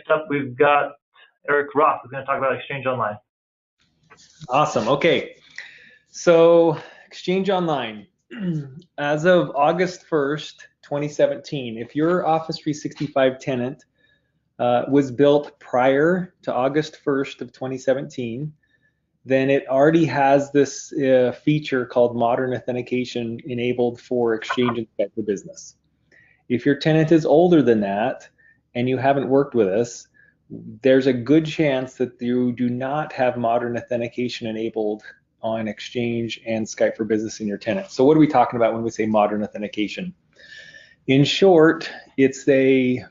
next up, we've got Eric Roth, who's going to talk about Exchange Online. Awesome. Okay. So Exchange Online, as of August 1st, 2017, if your Office 365 tenant was built prior to August 1st of 2017, then it already has this feature called Modern Authentication enabled for Exchange and Skype for Business. If your tenant is older than that and you haven't worked with us, there's a good chance that you do not have Modern Authentication enabled on Exchange and Skype for Business in your tenant. So what are we talking about when we say Modern Authentication? In short, it's a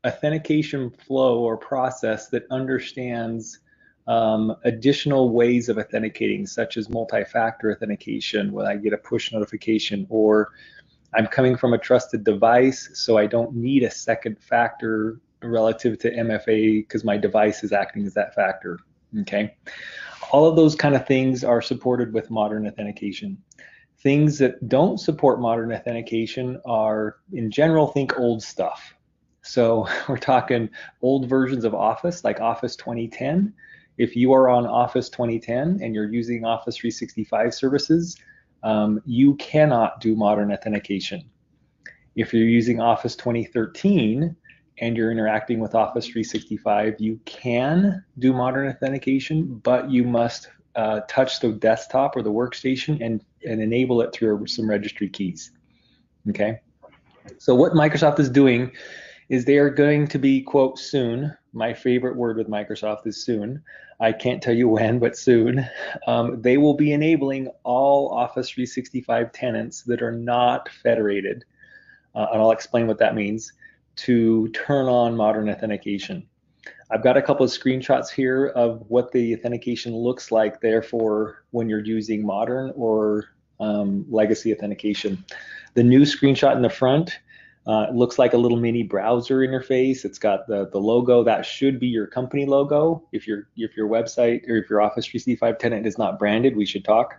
authentication flow or process that understands additional ways of authenticating, such as multi-factor authentication, when I get a push notification, or I'm coming from a trusted device, so I don't need a second factor relative to MFA because my device is acting as that factor. Okay, all of those kind of things are supported with Modern Authentication. Things that don't support Modern Authentication are, in general, think old stuff. So we're talking old versions of Office, like Office 2010. If you are on Office 2010 and you're using Office 365 services, you cannot do Modern Authentication. If you're using Office 2013 and you're interacting with Office 365, you can do Modern Authentication, but you must touch the desktop or the workstation and enable it through some registry keys. Okay, so what Microsoft is doing is they are going to be, quote, soon. My favorite word with Microsoft is soon. I can't tell you when, but soon. They will be enabling all Office 365 tenants that are not federated, and I'll explain what that means, to turn on Modern Authentication. I've got a couple of screenshots here of what the authentication looks like, therefore, when you're using Modern or legacy authentication. The new screenshot in the front looks like a little mini browser interface. It's got the logo. That should be your company logo. If your website or if your Office 365 tenant is not branded, we should talk.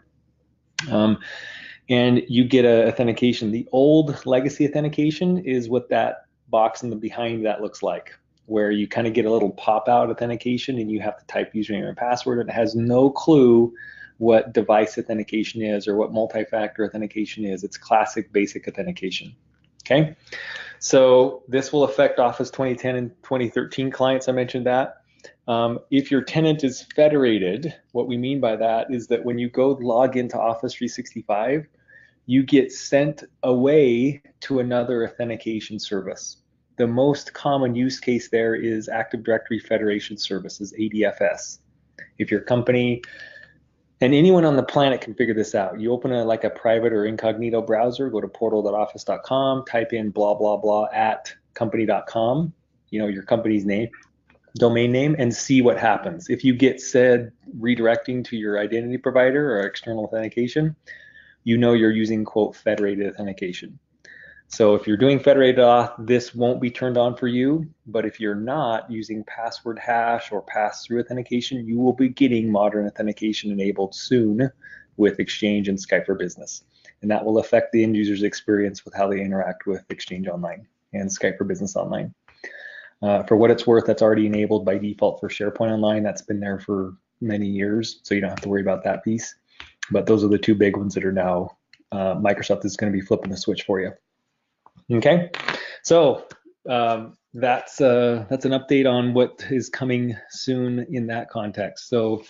And you get a authentication. The old legacy authentication is what that box in the behind that looks like, where you kind of get a little pop-out authentication and you have to type username and password. It has no clue what device authentication is or what multi-factor authentication is. It's classic basic authentication. Okay, so this will affect Office 2010 and 2013 clients. I mentioned that. If your tenant is federated, what we mean by that is that when you go log into Office 365, you get sent away to another authentication service. The most common use case there is Active Directory Federation Services, ADFS. If your company, and anyone on the planet can figure this out. You open like a private or incognito browser, go to portal.office.com, type in blah, blah, blah at company.com, your company's name, domain name, and see what happens. If you get said redirecting to your identity provider or external authentication, you're using, quote, federated authentication. So if you're doing federated auth, this won't be turned on for you, but if you're not using password hash or pass-through authentication, you will be getting Modern Authentication enabled soon with Exchange and Skype for Business. And that will affect the end user's experience with how they interact with Exchange Online and Skype for Business Online. For what it's worth, that's already enabled by default for SharePoint Online. That's been there for many years, so you don't have to worry about that piece. But those are the two big ones that are now, Microsoft is going to be flipping the switch for you. Okay, so that's an update on what is coming soon in that context. So